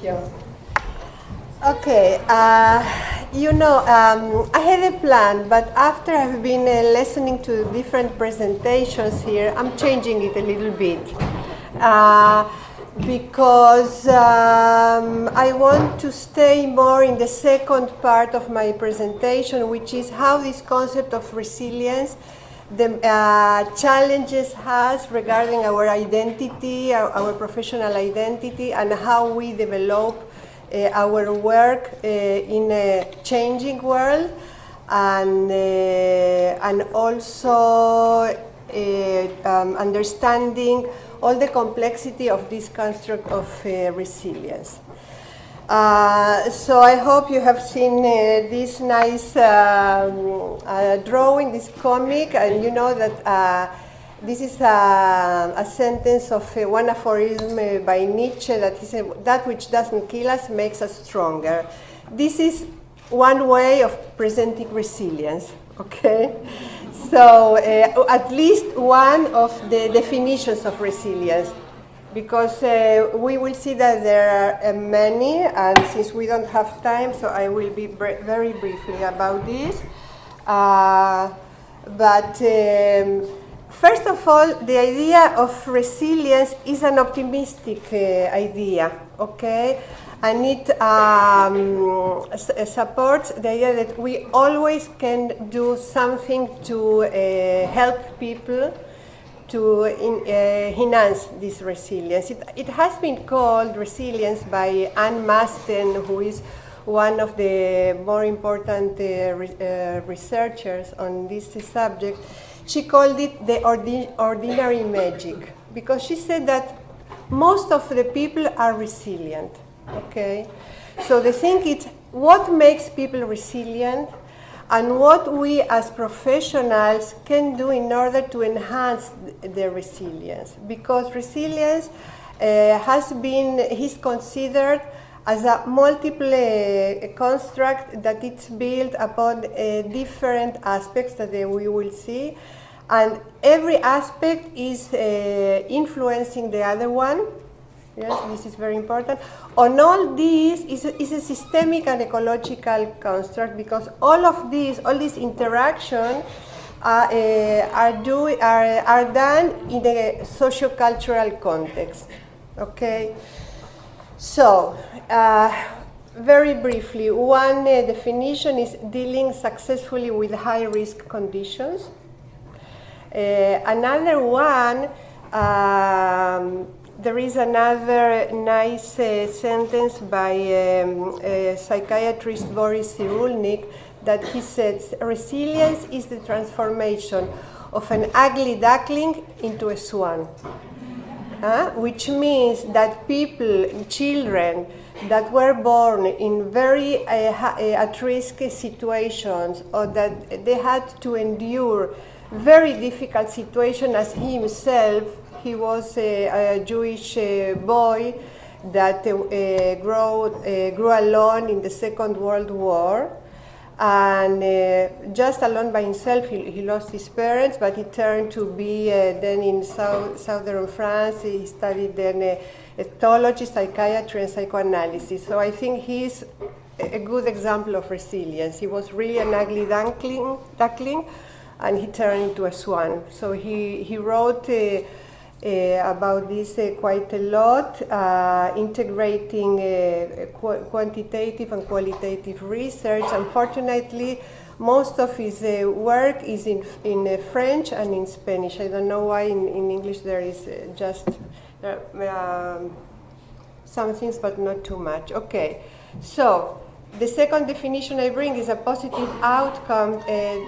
you. Okay, I had a plan, but after I've been listening to different presentations here, I'm changing it a little bit. Because I want to stay more in the second part of my presentation, which is how this concept of resilience, the challenges has regarding our identity, our professional identity, and how we develop our work in a changing world, and also understanding all the complexity of this construct of resilience. So I hope you have seen this nice drawing, this comic, and you know that this is a sentence of one aphorism by Nietzsche that he said, "That which doesn't kill us makes us stronger." This is one way of presenting resilience, okay? So at least one of the definitions of resilience, because we will see that there are many, and since we don't have time, so I will be very briefly about this. First of all, the idea of resilience is an optimistic idea, okay? And it supports the idea that we always can do something to help people to enhance this resilience. It has been called resilience by Anne Masten, who is one of the more important researchers on this subject. She called it the ordinary magic, because she said that most of the people are resilient. Okay, so the thing is what makes people resilient and what we as professionals can do in order to enhance their resilience. Because resilience is considered as a multiple construct that it's built upon different aspects that we will see, and every aspect is influencing the other one. Yes, this is very important. On all this is a systemic and ecological construct, because all these interactions are done in a socio-cultural context. Okay. So, very briefly, one definition is dealing successfully with high-risk conditions. Another one. There is another nice sentence by psychiatrist Boris Cyrulnik that he says, resilience is the transformation of an ugly duckling into a swan. Which means that children that were born in very at-risk situations, or that they had to endure very difficult situations as he himself. He was a Jewish boy that grew alone in the Second World War, and just alone by himself. He lost his parents, but he turned to be then in southern France. He studied then ethology, psychiatry, and psychoanalysis. So I think he's a good example of resilience. He was really an ugly duckling, and he turned into a swan. So he wrote about this quite a lot, integrating quantitative and qualitative research. Unfortunately, most of his work is in French and in Spanish. I don't know why in English there is just some things, but not too much. Okay, so the second definition I bring is a positive outcome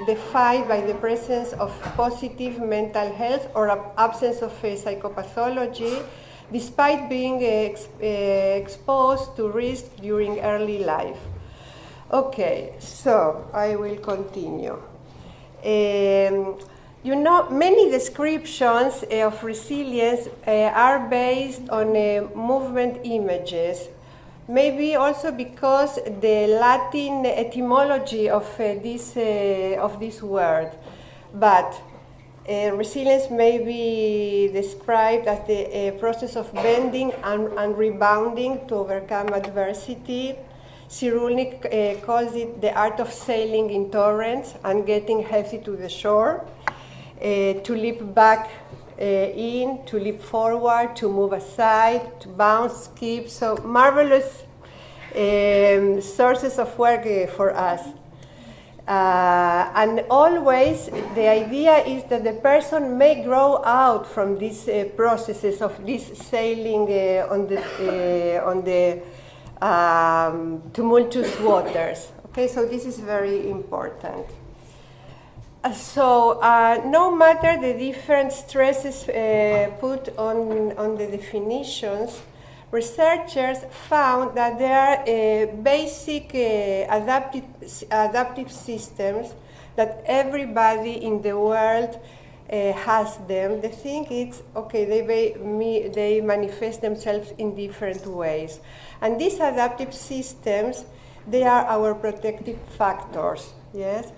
defined by the presence of positive mental health or absence of psychopathology, despite being exposed to risk during early life. Okay, so I will continue. Many descriptions of resilience are based on movement images. Maybe also because the Latin etymology of this word, but Resilience may be described as the process of bending and rebounding to overcome adversity. Cyrulnik calls it the art of sailing in torrents and getting healthy to the shore, to leap back in, to leap forward, to move aside, to bounce, skip. So marvelous sources of work for us. And always the idea is that the person may grow out from these processes of this sailing on the tumultuous waters. Okay, so this is very important. So no matter the different stresses put on the definitions, researchers found that there are basic adaptive systems that everybody in the world has them. The thing is, okay, they manifest themselves in different ways. And these adaptive systems, they are our protective factors, yes?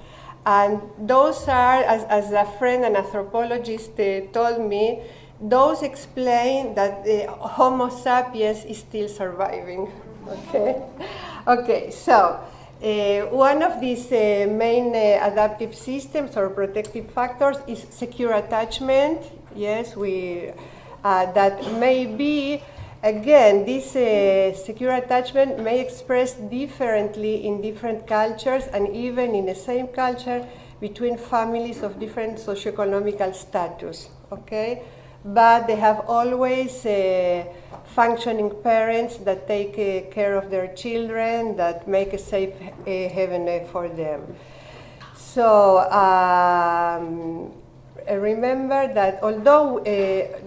And those are, as a friend, an anthropologist told me, those explain that the Homo sapiens is still surviving. Okay, okay. So one of these main adaptive systems or protective factors is secure attachment. Yes, that may be. Again, this secure attachment may express differently in different cultures and even in the same culture between families of different socioeconomical status. Okay. But they have always functioning parents that take care of their children, that make a safe haven for them. So remember that although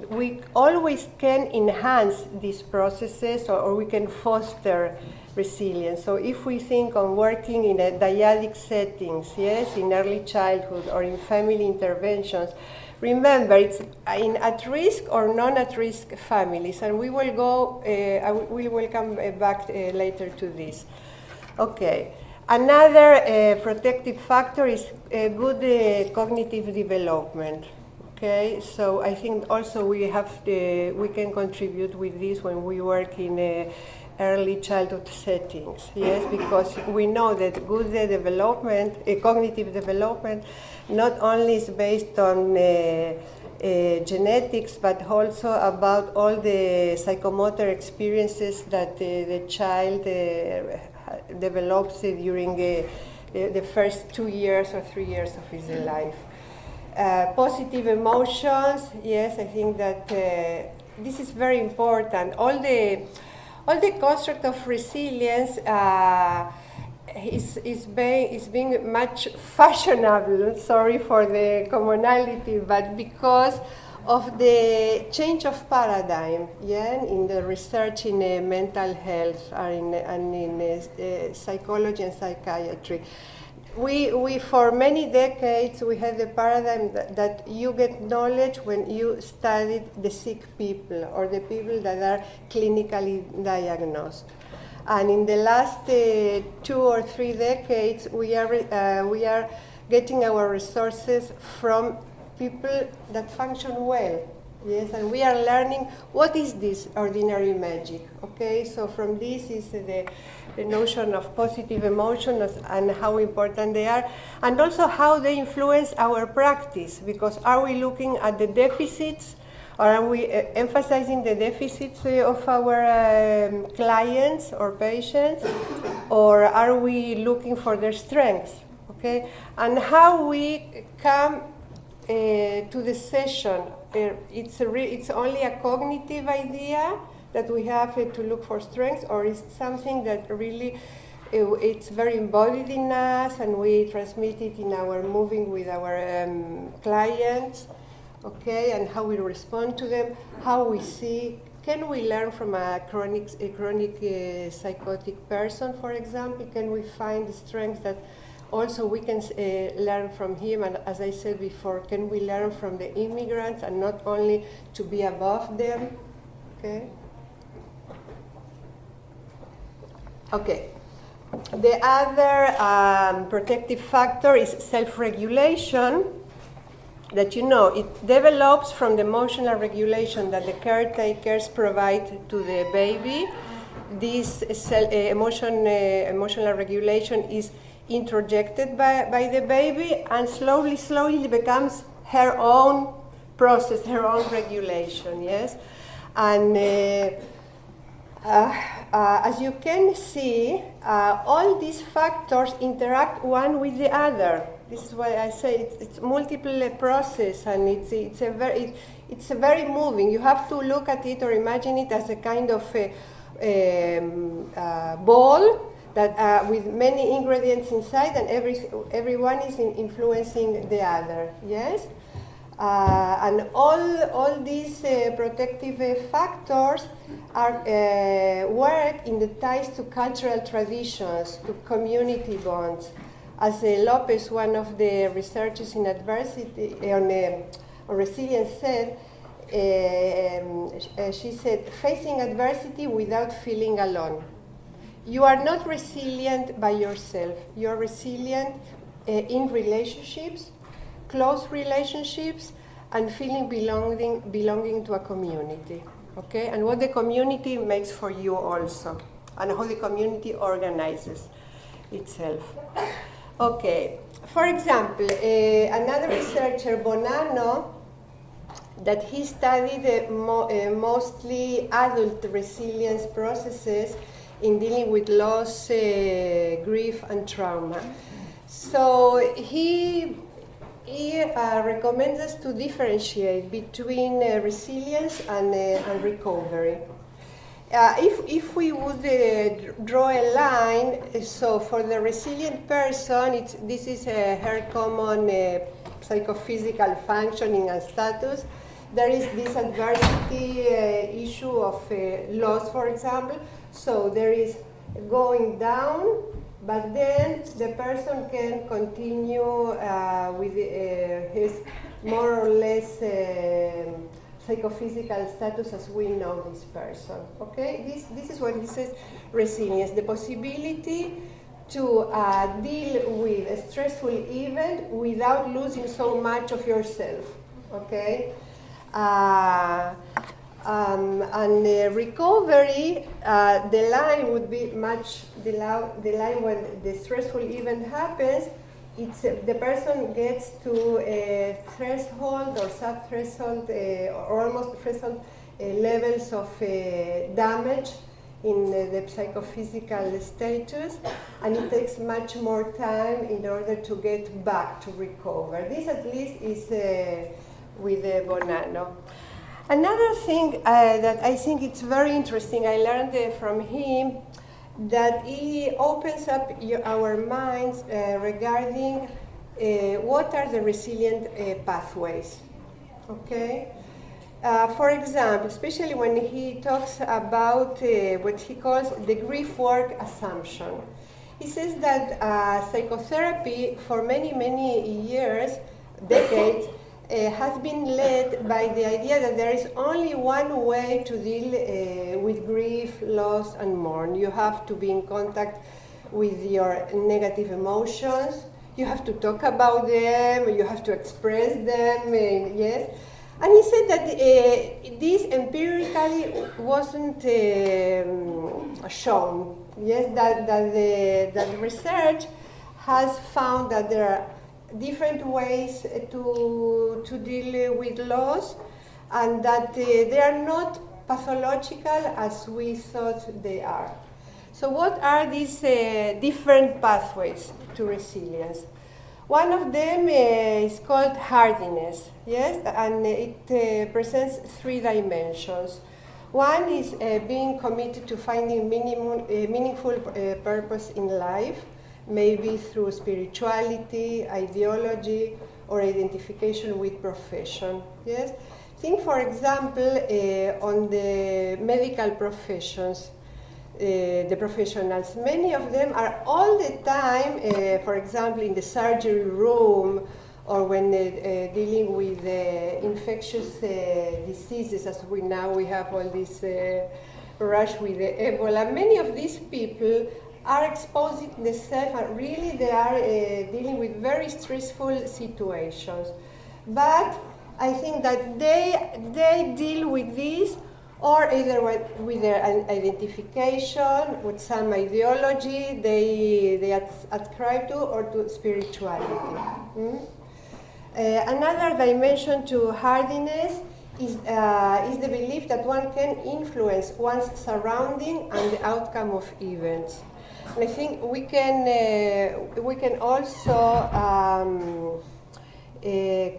we always can enhance these processes or we can foster resilience. So if we think on working in a dyadic settings, yes, in early childhood or in family interventions, remember, it's in at-risk or non-at-risk families, and we will go. We will come back later to this. Okay. Another protective factor is good cognitive development. Okay. So I think also we can contribute with this when we work in early childhood settings. Yes, because we know that good development, cognitive development, not only is based on genetics, but also about all the psychomotor experiences that the child develops during the first 2 years or 3 years of his life. Positive emotions, yes, I think that this is very important. All the construct of resilience is being much fashionable, sorry for the commonality, but because of the change of paradigm, yeah, in the research in mental health and in psychology and psychiatry. We for many decades we had the paradigm that you get knowledge when you studied the sick people or the people that are clinically diagnosed. And in the last 2 or 3 decades, we are getting our resources from people that function well. Yes, and we are learning what is this ordinary magic. Okay, so from this is the notion of positive emotions and how important they are, and also how they influence our practice. Because are we looking at the deficits, or are we emphasizing the deficits of our clients or patients, or are we looking for their strengths? Okay, and how we come to the session. It's only a cognitive idea that we have to look for strengths, or is something that really it's very embodied in us and we transmit it in our moving with our clients, okay, and how we respond to them, how we see. Can we learn from a chronic psychotic person, for example? Can we find strengths that also we can learn from him? And as I said before, can we learn from the immigrants and not only to be above them? Okay. Okay. The other protective factor is self-regulation. that it develops from the emotional regulation that the caretakers provide to the baby. This emotional regulation is introjected by the baby, and slowly becomes her own process, her own regulation, yes? And as you can see, all these factors interact one with the other. This is why I say it's multiple process, and it's a very moving. You have to look at it or imagine it as a kind of ball that with many ingredients inside, and everyone is influencing the other. Yes, and all these protective factors are work in the ties to cultural traditions, to community bonds. As Lopez, one of the researchers in adversity on resilience, said, she said, facing adversity without feeling alone. You are not resilient by yourself. You are resilient in relationships, close relationships, and feeling belonging to a community. Okay, and what the community makes for you also, and how the community organizes itself. Okay, for example, another researcher, Bonanno, that he studied mostly adult resilience processes in dealing with loss, grief, and trauma. So he recommends us to differentiate between resilience and recovery. If we would draw a line, so for the resilient person, this is her common psychophysical functioning and status. There is this adversity issue of loss, for example. So there is going down, but then the person can continue with his more or less psychophysical status as we know this person. Okay, this is what he says: resilience, the possibility to deal with a stressful event without losing so much of yourself. Okay, and recovery, the line would be the line when the stressful event happens. It's the person gets to a threshold or sub-threshold or almost threshold levels of damage in the psychophysical status, and it takes much more time in order to get back to recover. This at least is with Bonanno. Another thing that I think it's very interesting, I learned from him, that he opens up our minds regarding what are the resilient pathways. Okay? For example, especially when he talks about what he calls the grief work assumption. He says that psychotherapy for many years, decades, has been led by the idea that there is only one way to deal with grief, loss, and mourn. You have to be in contact with your negative emotions. You have to talk about them. You have to express them. Yes. And he said that this empirically wasn't shown. Yes, that the research has found that there are different ways to deal with loss, and that they are not pathological as we thought they are. So what are these different pathways to resilience? One of them is called hardiness, yes, and it presents three dimensions. One is being committed to finding meaningful purpose in life, maybe through spirituality, ideology, or identification with profession. Yes? Think, for example, on the medical professions, the professionals. Many of them are all the time, for example, in the surgery room, or when dealing with infectious diseases, as we have all this rush with the Ebola. Many of these people are exposing themselves, and really they are dealing with very stressful situations. But I think that they deal with this, or either with their identification, with some ideology they ascribe to, or to spirituality. Another dimension to hardiness is the belief that one can influence one's surrounding and the outcome of events. And I think we can also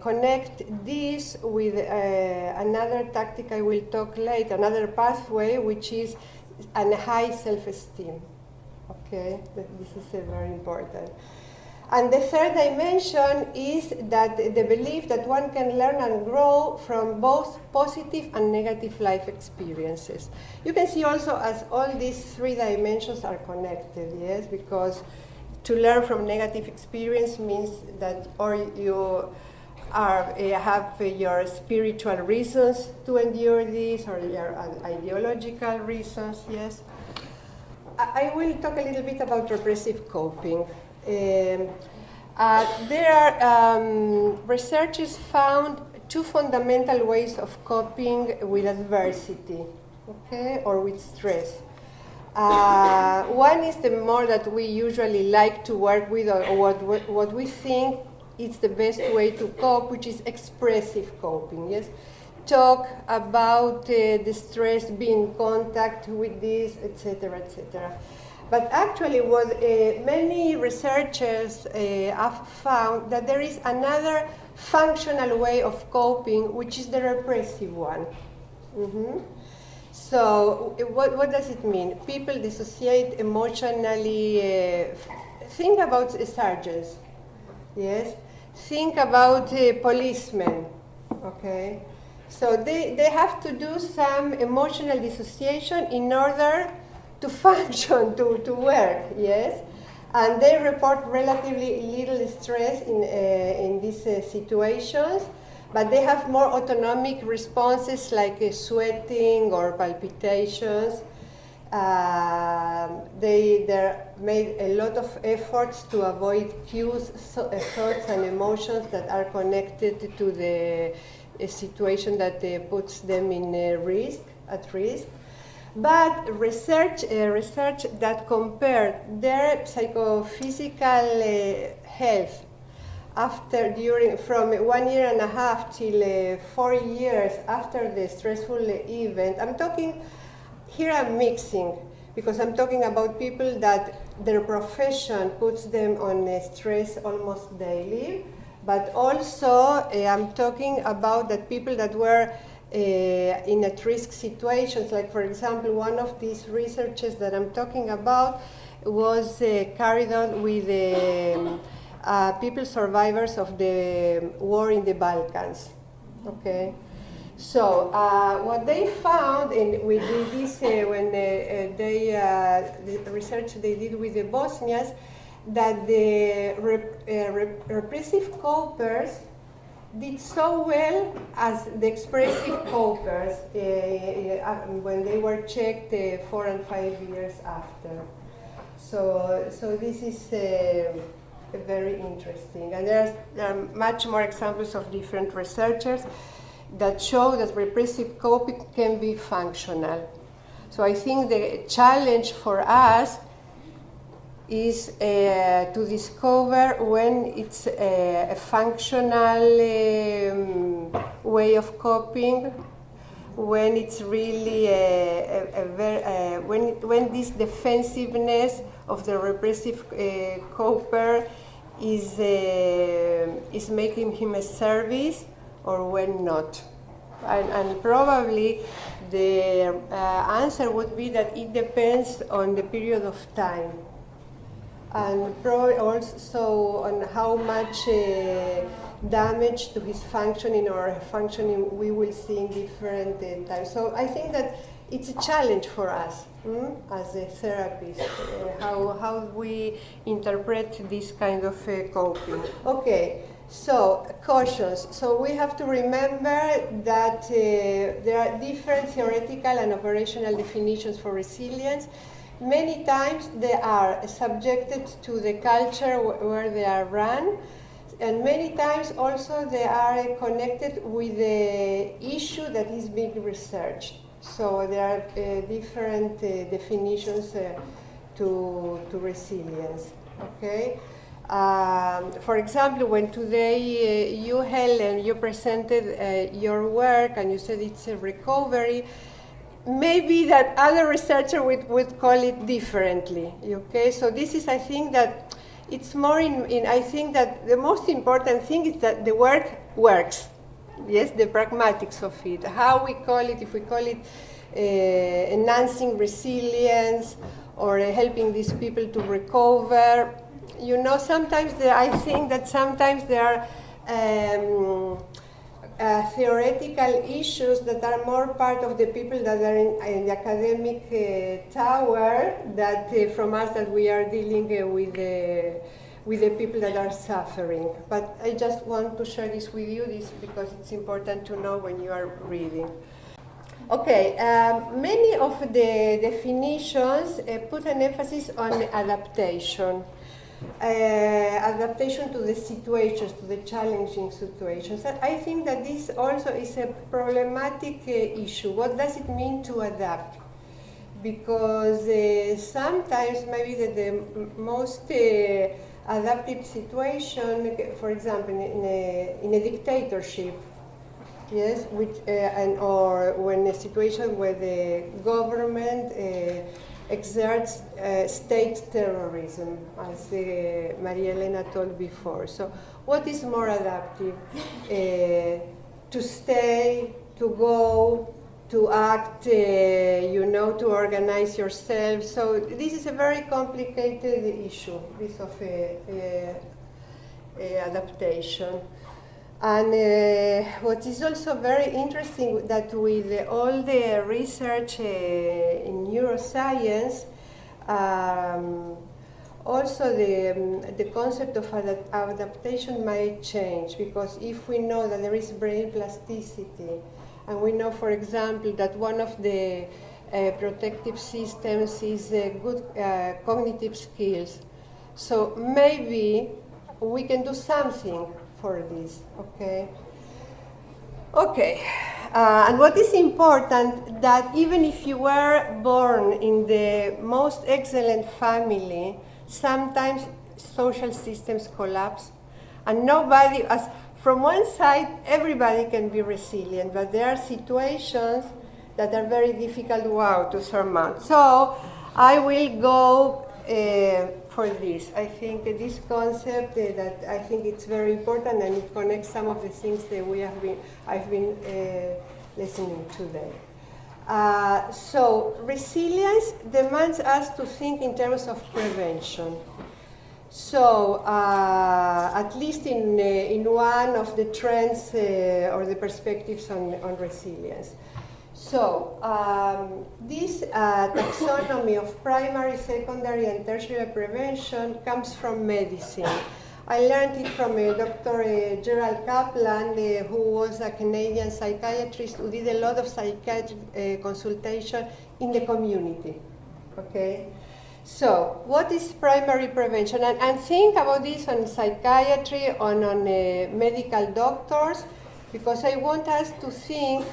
connect this with another tactic I will talk later, another pathway, which is a high self-esteem. Okay, this is very important. And the third dimension is that the belief that one can learn and grow from both positive and negative life experiences. You can see also as all these three dimensions are connected, yes, because to learn from negative experience means that or you have your spiritual reasons to endure this, or your ideological reasons, yes. I will talk a little bit about repressive coping. Researchers found two fundamental ways of coping with adversity, okay, or with stress. One is the more that we usually like to work with, or what we think is the best way to cope, which is expressive coping, yes? Talk about the stress, be in contact with this, etc., etc. But actually, what many researchers have found that there is another functional way of coping, which is the repressive one. So, what does it mean? People dissociate emotionally. Think about sergeants, yes? Think about policemen, okay? So they have to do some emotional dissociation in order to function, to work, yes? And they report relatively little stress in these situations, but they have more autonomic responses like sweating or palpitations. They made a lot of efforts to avoid cues, thoughts, and emotions that are connected to the situation that puts them at risk. But research that compared their psychophysical health from 1.5 years till 4 years after the stressful event. I'm talking here, I'm mixing, because I'm talking about people that their profession puts them on stress almost daily, but also I'm talking about that people that were in at-risk situations. Like, for example, one of these researches that I'm talking about was carried out with people survivors of the war in the Balkans. Okay, so what they found, and we did this when the research they did with the Bosnians, that the repressive copers did so well as the expressive copers when they were checked 4 and 5 years after. So this is very interesting, and there are much more examples of different researchers that show that repressive coping can be functional. So I think the challenge for us is to discover when it's a functional way of coping, when it's really when this defensiveness of the repressive coper is making him a service, or when not. And probably the answer would be that it depends on the period of time, and probably also on how much damage to his functioning or functioning we will see in different times. So I think that it's a challenge for us as a therapist, how we interpret this kind of coping. Okay, so cautions. So we have to remember that there are different theoretical and operational definitions for resilience. Many times they are subjected to the culture where they are run. And many times also they are connected with the issue that is being researched. So there are different definitions to resilience. Okay. For example, when today you, Helen, you presented your work and you said it's a recovery, maybe that other researcher would call it differently. Okay. So this is, I think that it's more in I think that the most important thing is that the work works. Yes, the pragmatics of it. How we call it, if we call it enhancing resilience or helping these people to recover. You know, sometimes I think that sometimes there are theoretical issues that are more part of the people that are in the academic tower that from us that we are dealing with the people that are suffering. But I just want to share this with you, because it's important to know when you are reading. Okay, many of the definitions put an emphasis on adaptation. Adaptation to the situations, to the challenging situations. I think that this also is a problematic issue. What does it mean to adapt? Because sometimes maybe the most adaptive situation, for example, in a dictatorship, yes, which or when a situation where the government exerts state terrorism, as Maria Elena told before. So what is more adaptive? To stay, to go, to act, you know, to organize yourself. So this is a very complicated issue, this of adaptation. And what is also very interesting that with all the research in neuroscience, also the concept of adaptation might change, because if we know that there is brain plasticity, and we know, for example, that one of the protective systems is good cognitive skills, so maybe we can do something for this, okay? Okay, and what is important, that even if you were born in the most excellent family, sometimes social systems collapse, and nobody, as from one side, everybody can be resilient, but there are situations that are very difficult, to surmount. So I will go for this. I think this concept that I think it's very important, and it connects some of the things that I've been listening today. So resilience demands us to think in terms of prevention. So at least in one of the trends or the perspectives on resilience. So this taxonomy of primary, secondary, and tertiary prevention comes from medicine. I learned it from Dr. Gerald Kaplan, who was a Canadian psychiatrist who did a lot of psychiatric consultation in the community. Okay, so what is primary prevention? And think about this on psychiatry, on medical doctors, because I want us to think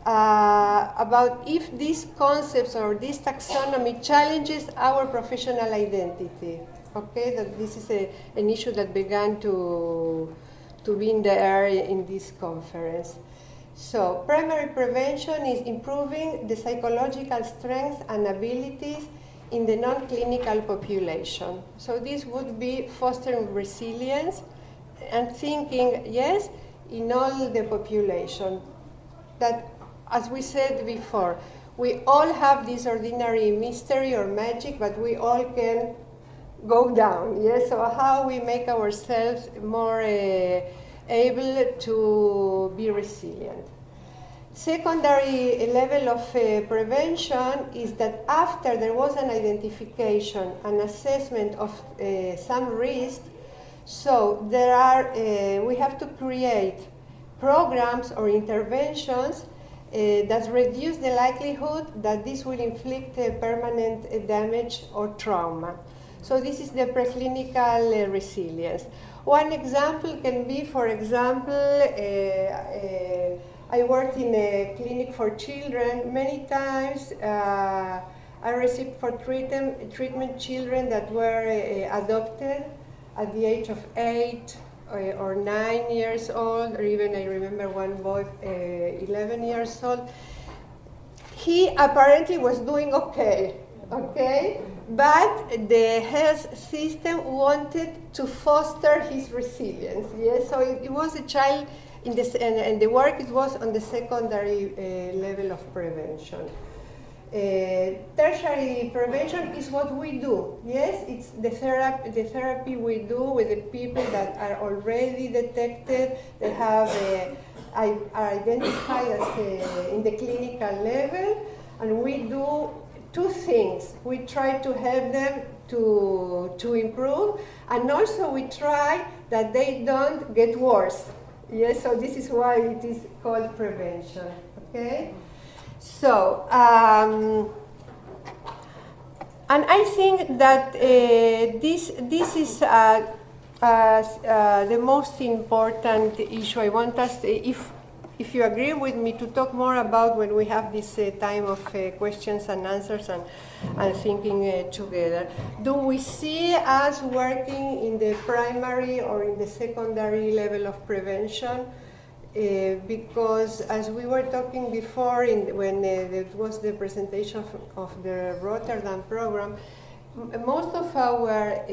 about if these concepts or this taxonomy challenges our professional identity. Okay, that this is an issue that began to be in the air in this conference. So primary prevention is improving the psychological strengths and abilities in the non-clinical population. So this would be fostering resilience and thinking, yes, in all the population, that, as we said before, we all have this ordinary mystery or magic, but we all can go down. Yes? So how we make ourselves more able to be resilient. Secondary level of prevention is that after there was an identification, an assessment of some risk, so there are, we have to create programs or interventions that reduce the likelihood that this will inflict permanent damage or trauma. So this is the preclinical resilience. One example can be, for example, I worked in a clinic for children. Many times I received for treatment children that were adopted at the age of 8 or 9 years old, or even I remember one boy 11 years old. He apparently was doing okay, but the health system wanted to foster his resilience. Yes, so it was a child in this, and the work it was on the secondary level of prevention. Tertiary prevention is what we do. Yes, it's the therapy we do with the people that are already detected, that have are identified as in the clinical level, and we do two things. We try to help them to improve, and also we try that they don't get worse. Yes, so this is why it is called prevention. Okay. So, and I think that this is the most important issue. I want us, if you agree with me, to talk more about when we have this time of questions and answers and thinking together. Do we see us working in the primary or in the secondary level of prevention? Because as we were talking before, when it was the presentation of the Rotterdam program, most of our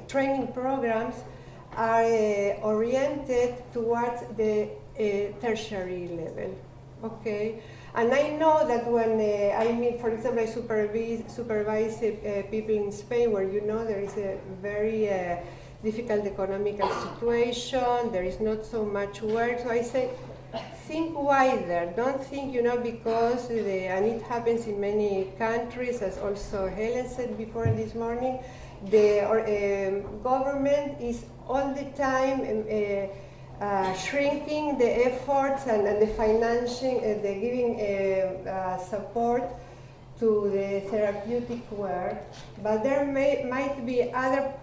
training programs are oriented towards the tertiary level. Okay, and I know that when I meet, for example, I supervise people in Spain, where there is a very difficult economical situation, there is not so much work. So I say, think wider. Don't think, because, and it happens in many countries, as also Helen said before this morning, the government is all the time shrinking the efforts and the financing, the giving support to the therapeutic work, but there might be other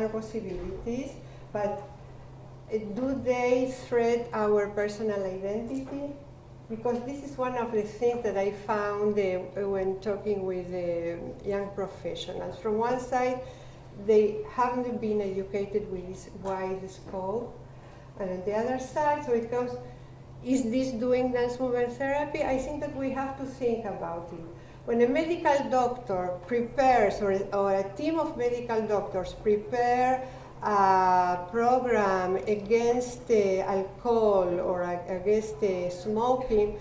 possibilities. But do they threat our personal identity? Because this is one of the things that I found when talking with young professionals. From one side, they haven't been educated with this wide scope, and on the other side, so it comes. Is this doing dance movement therapy? I think that we have to think about it. When a medical doctor prepares, or a team of medical doctors prepare a program against alcohol or against smoking,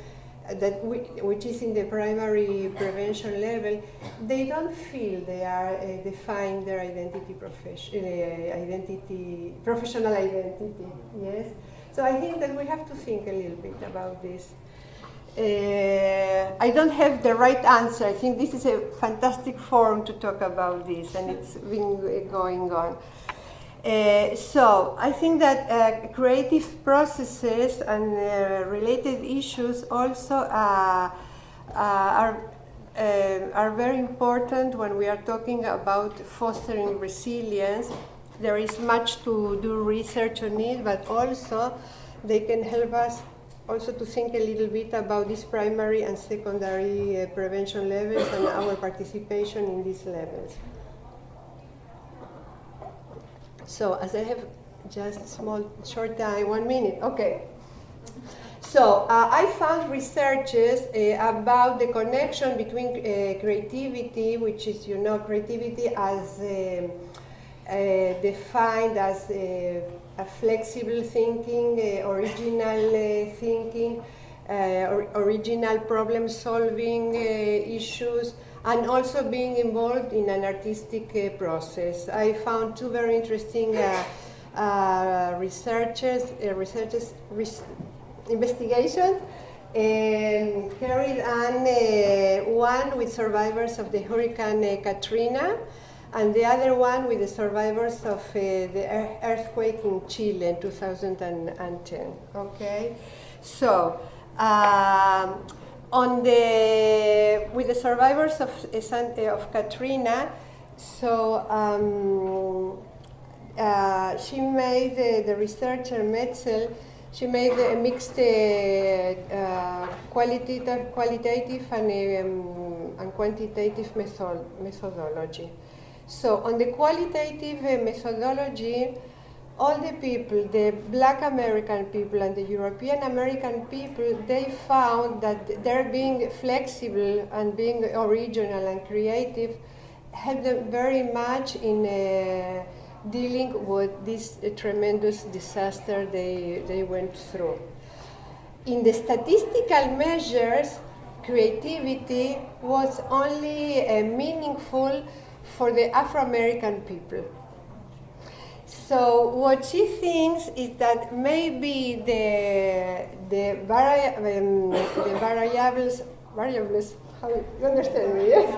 which is in the primary prevention level, they don't feel they are define their professional identity. Yes. So I think that we have to think a little bit about this. I don't have the right answer. I think this is a fantastic forum to talk about this, and it's been going on. So I think that creative processes and related issues also are very important when we are talking about fostering resilience. There is much to do research on it, but also they can help us also to think a little bit about these primary and secondary prevention levels and our participation in these levels. So, as I have just short time, 1 minute, okay. So, I found researches about the connection between creativity, which is, creativity as defined as a flexible thinking, original thinking, original problem-solving issues, and also being involved in an artistic process. I found two very interesting investigations carried on, one with survivors of the Hurricane Katrina, and the other one with the survivors of the earthquake in Chile in 2010. Okay, so with the survivors of Katrina, So she made, the researcher Metzel, she made a mixed qualitative and quantitative methodology. So on the qualitative methodology, all the people, the Black American people and the European American people, they found that their being flexible and being original and creative helped them very much in dealing with this tremendous disaster they went through. In the statistical measures, creativity was only meaningful for the Afro-American people. So what she thinks is that maybe the variables, how you understand me, yes?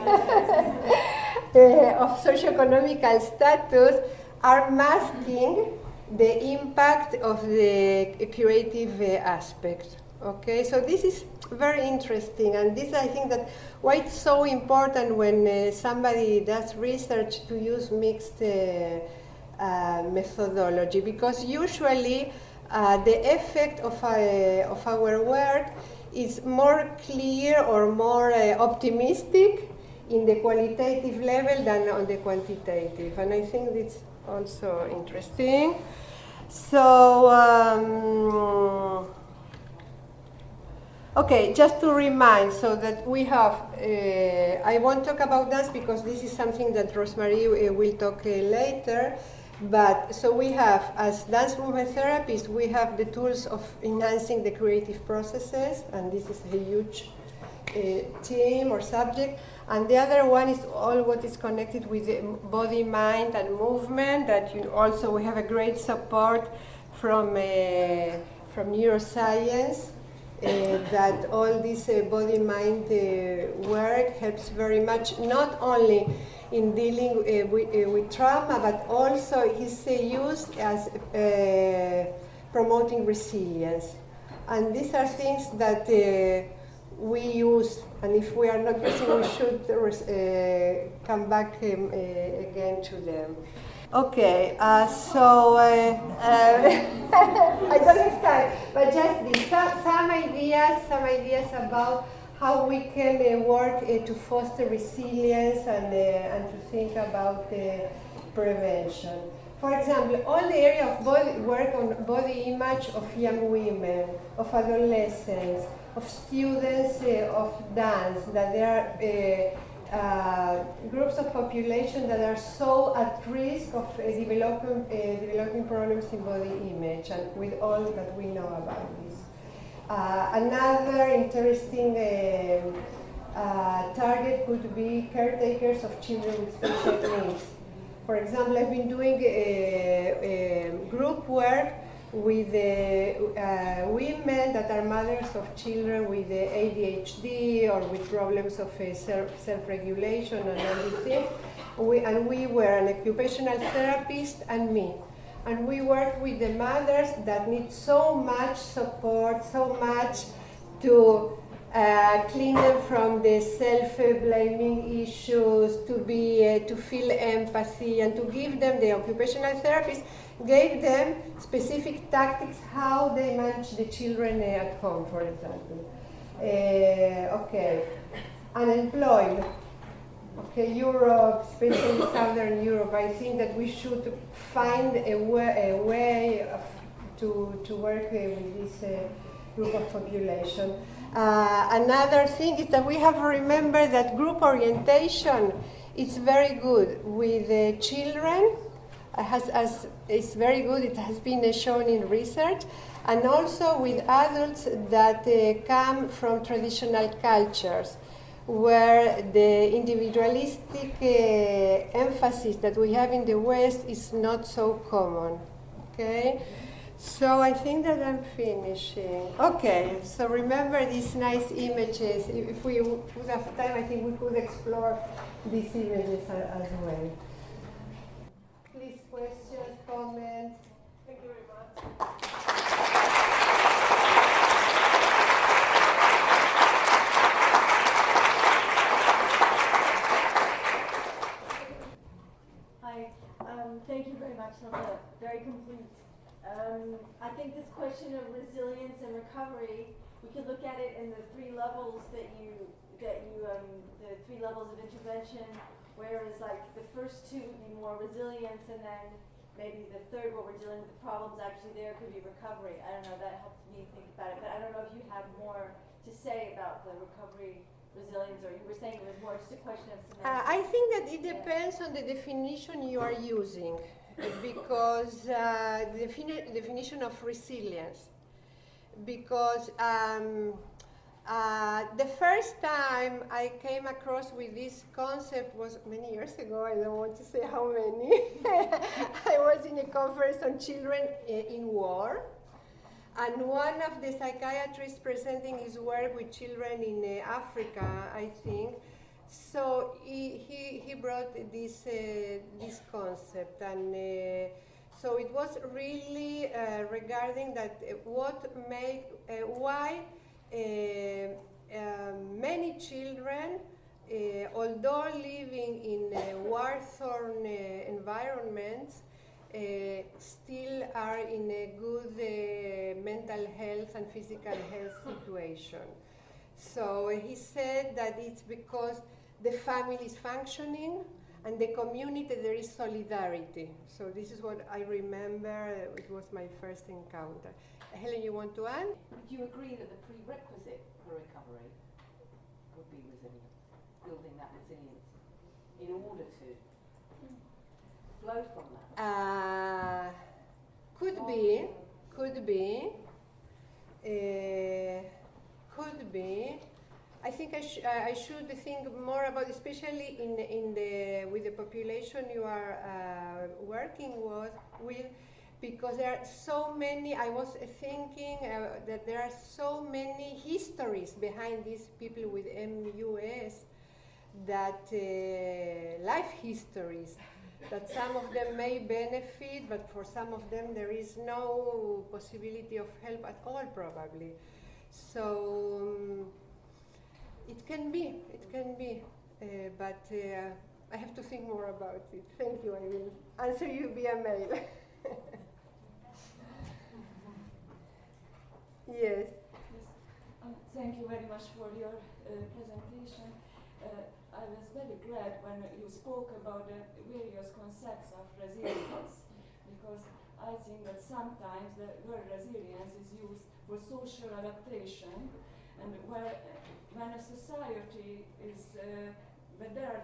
Of socioeconomical status are masking the impact of the creative aspect. Okay, so this is very interesting, and this I think that why it's so important when somebody does research to use mixed methodology, because usually the effect of our work is more clear or more optimistic in the qualitative level than on the quantitative, and I think it's also interesting. So, okay, just to remind, so that we have, I won't talk about dance because this is something that Rosemary will talk later, but so we have, as dance movement therapists, we have the tools of enhancing the creative processes, and this is a huge theme or subject. And the other one is all what is connected with the body, mind, and movement. That also we have a great support from neuroscience. That all this body-mind work helps very much, not only in dealing with trauma, but also is used as promoting resilience. And these are things that we use, and if we are not using, we should come back again to them. Okay, so I don't have time, but just some ideas about how we can work to foster resilience and to think about prevention. For example, all the area of work on body image of young women, of adolescents, of students of dance, that there are groups of population that are so at risk of developing problems in body image, and with all that we know about this. Another interesting target could be caretakers of children with special needs. For example, I've been doing group work with women that are mothers of children with ADHD or with problems of self-regulation and everything. And we were an occupational therapist and me. And we work with the mothers that need so much support, so much to clean them from the self-blaming issues, to feel empathy, and to give them, the occupational therapist gave them specific tactics how they manage the children at home, for example. Okay, unemployed. Okay, Europe, especially Southern Europe, I think that we should find a way to work with this group of population. Another thing is that we have to remember that group orientation is very good with children. It's very good, it has been shown in research, and also with adults that come from traditional cultures, where the individualistic emphasis that we have in the West is not so common. Okay? So I think that I'm finishing. Okay, so remember these nice images. If we would have time, I think we could explore these images as well. Please, questions, comments? Thank you very much. very complete. I think this question of resilience and recovery, we could look at it in the three levels the three levels of intervention, whereas like the first two would be more resilience, and then maybe the third, where we're dealing with the problems actually there, could be recovery. I don't know, that helped me think about it, but I don't know if you have more to say about the recovery resilience, or you were saying it was more just a question of semantics. I think that it depends on the definition you are using, because the definition of resilience, because the first time I came across with this concept was many years ago. I don't want to say how many. I was in a conference on children in war, and one of the psychiatrists presenting his work with children in Africa, I think. So he brought this concept, and so it was really regarding that why many children, although living in war-torn environments, still are in a good mental health and physical health situation. So he said that it's because the family is functioning, and the community, there is solidarity. So this is what I remember. It was my first encounter. Helen, you want to add? Do you agree that the prerequisite for recovery would be resilience, building that resilience in order to flow from that? Could be. I think I should think more about, especially with the population you are working with, because there are so many. I was thinking that there are so many histories behind these people with MUS, that life histories, that some of them may benefit, but for some of them there is no possibility of help at all, probably. So it can be, but I have to think more about it. Thank you. I will answer you via mail. Yes. Thank you very much for your presentation. I was very glad when you spoke about the various concepts of resilience, because I think that sometimes the word resilience is used for social adaptation, and when a society is, when there are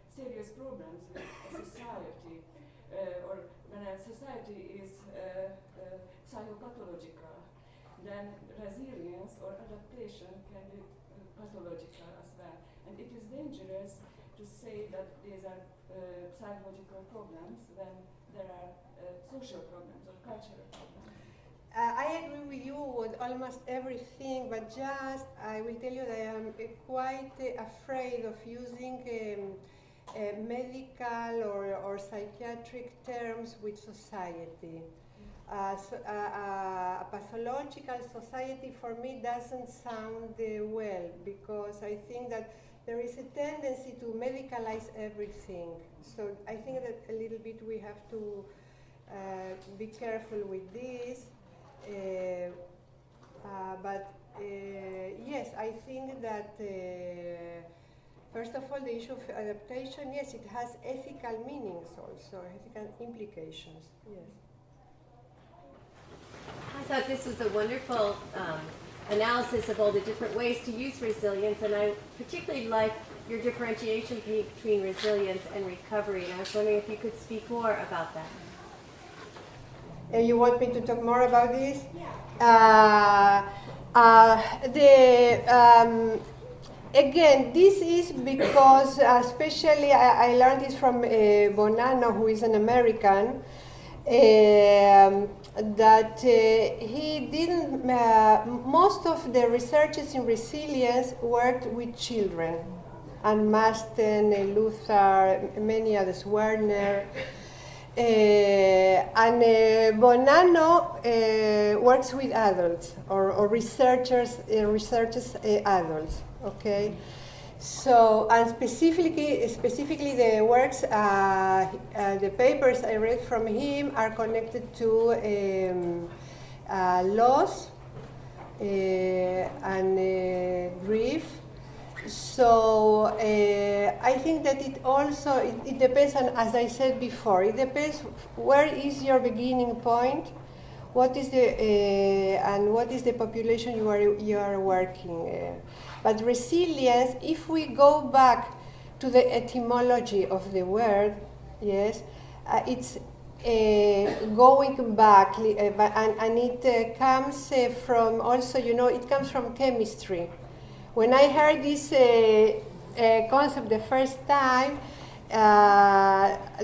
serious problems with a society, or when a society is psychopathological, then resilience or adaptation can be pathological as well. And it is dangerous to say that these are psychological problems when there are social problems or cultural problems. I agree with you with almost everything, but just I will tell you that I am quite afraid of using medical or psychiatric terms with society. A pathological society for me doesn't sound well, because I think that there is a tendency to medicalize everything. So I think that a little bit we have to be careful with this. But yes, I think that first of all, the issue of adaptation, yes, it has ethical meanings also, ethical implications, yes. I thought this was a wonderful analysis of all the different ways to use resilience, and I particularly like your differentiation between resilience and recovery, and I was wondering if you could speak more about that. You want me to talk more about this? Yeah. Again, this is because, especially I learned this from Bonanno, who is an American, that he didn't, most of the researchers in resilience worked with children, and Masten, Luther, many others, Werner. And Bonanno works with adults, or researchers adults, okay? So, and specifically the works, the papers I read from him are connected to loss and grief. So I think that it also, it depends on, as I said before, it depends where is your beginning point, what is and what is the population you are working. But resilience, if we go back to the etymology of the word, yes, it's going back, and it comes from also, it comes from chemistry. When I heard this concept the first time,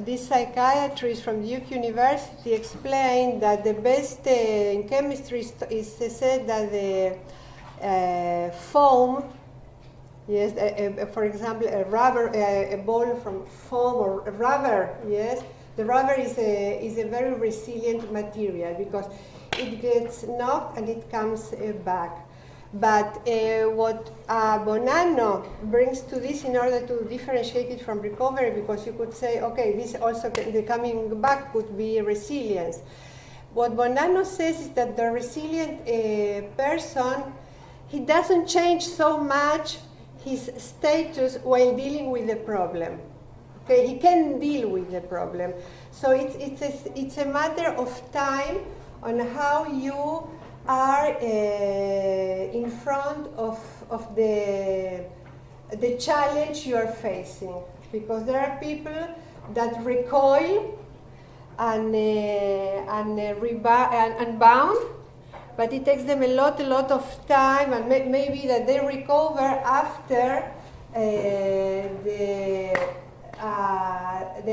this psychiatrist from Duke University explained that the best in chemistry is said that the foam, yes, for example, a rubber, a ball from foam or rubber, yes, the rubber is a very resilient material because it gets knocked and it comes back. But what Bonanno brings to this in order to differentiate it from recovery, because you could say, okay, this also, the coming back could be resilience. What Bonanno says is that the resilient person, he doesn't change so much his status while dealing with the problem. Okay, he can deal with the problem. So it's a matter of time on how you are in front of the challenge you are facing, because there are people that recoil and bound, but it takes them a lot of time, and maybe that they recover after the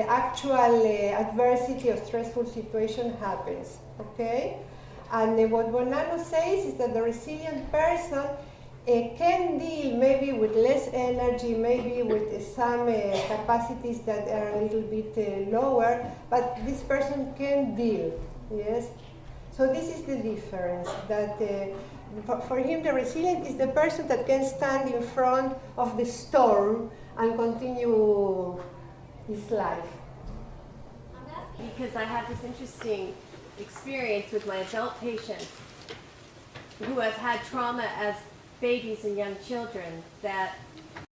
actual adversity or stressful situation happens. Okay. And what Bonanno says is that the resilient person can deal maybe with less energy, maybe with some capacities that are a little bit lower, but this person can deal, yes? So this is the difference, that for him the resilient is the person that can stand in front of the storm and continue his life. Because I have this interesting experience with my adult patients who have had trauma as babies and young children, that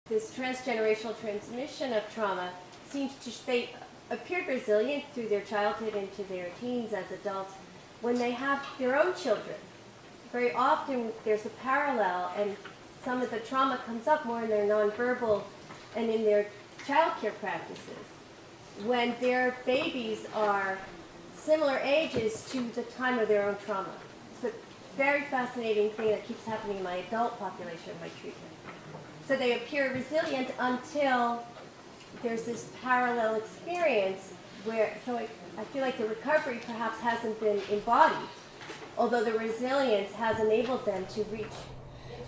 this transgenerational transmission of trauma seems to, they appeared resilient through their childhood into their teens as adults when they have their own children. Very often there's a parallel, and some of the trauma comes up more in their nonverbal and in their childcare practices when their babies are similar ages to the time of their own trauma. It's a very fascinating thing that keeps happening in my adult population in my treatment. So they appear resilient until there's this parallel experience where, so I feel like the recovery perhaps hasn't been embodied, although the resilience has enabled them to reach.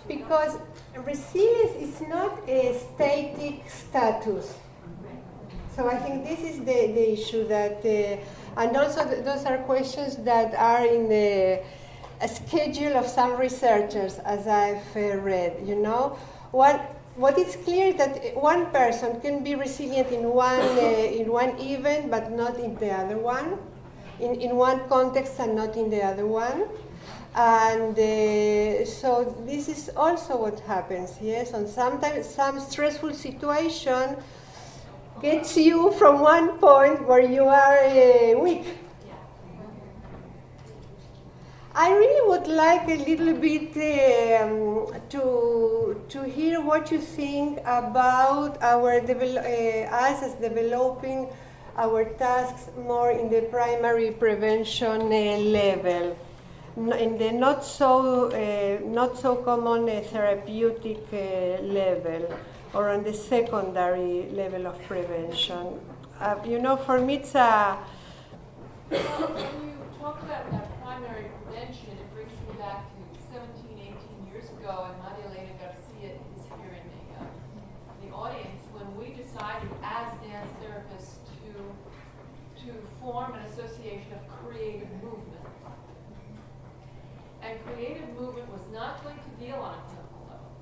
Because resilience is not a static status. So I think this is the issue that, and also those are questions that are in the schedule of some researchers, as I've read. What is clear is that one person can be resilient in one event, but not in the other one, in one context and not in the other one. And so this is also what happens, yes? And sometimes some stressful situation gets you from one point where you are weak. I really would like a little bit to hear what you think about our us as developing our tasks more in the primary prevention level, in the not so common therapeutic level, or on the secondary level of prevention. For me it's a... When you talk about that primary prevention, it brings me back to 17, 18 years ago, and Maria Garcia is here in the audience, when we decided as dance therapists to form an association of creative movement. And creative movement was not going to deal on a clinical level.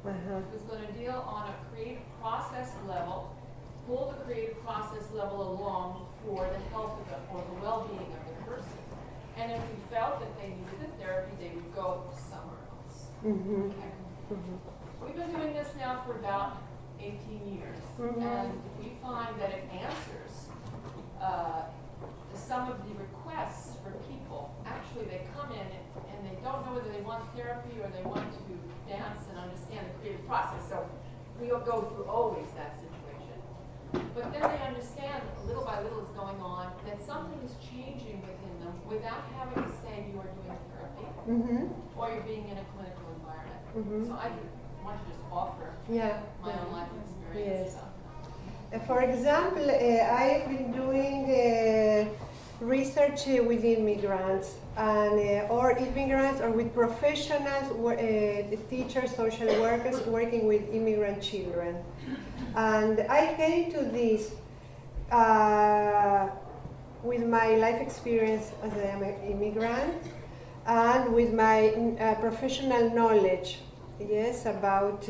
Uh-huh. It was going to deal on a creative process level, pull the creative process level along for the health of the, or the well-being of the person. And if we felt that they needed the therapy, they would go somewhere else. Mm-hmm. Okay. Mm-hmm. We've been doing this now for about 18 years, and we find that it answers some of the requests for people. Actually, they come in and they don't know whether they want therapy or they want to dance and understand the creative process. So we'll go through always that situation. But then they understand little by little is going on, that something is changing within them without having to say you are doing therapy or you're being in a clinical environment. So I want to just offer my own life experience. Yes. For example, I've been doing research with immigrants and or immigrants or with professionals, teachers, social workers working with immigrant children. And I came to this with my life experience as an immigrant and with my professional knowledge, yes, about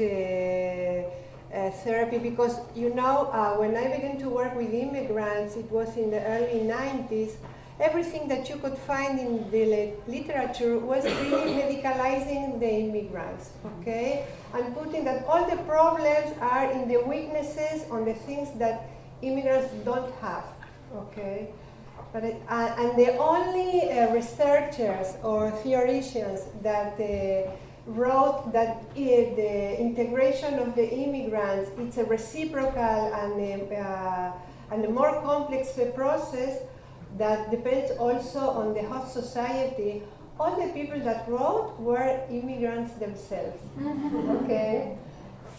therapy, because you know, when I began to work with immigrants, it was in the early 90s, everything that you could find in the literature was really medicalizing the immigrants, okay? And putting that all the problems are in the weaknesses, on the things that immigrants don't have, okay? But and the only researchers or theoreticians that wrote that the integration of the immigrants, it's a reciprocal and a more complex process that depends also on the host society. All the people that wrote were immigrants themselves. Okay,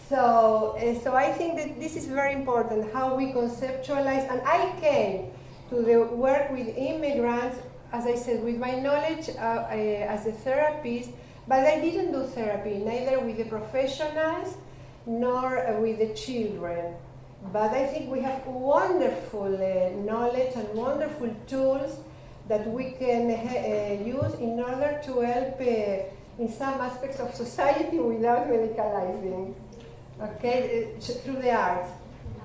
so I think that this is very important, how we conceptualize. And I came to the work with immigrants, as I said, with my knowledge as a therapist. But I didn't do therapy, neither with the professionals nor with the children. But I think we have wonderful knowledge and wonderful tools that we can use in order to help in some aspects of society without medicalizing, okay, through the arts.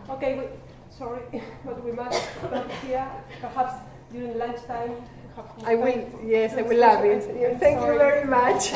Okay, sorry, but we must stop here, perhaps during lunchtime. I will, yes, I will love it. Thank you very much.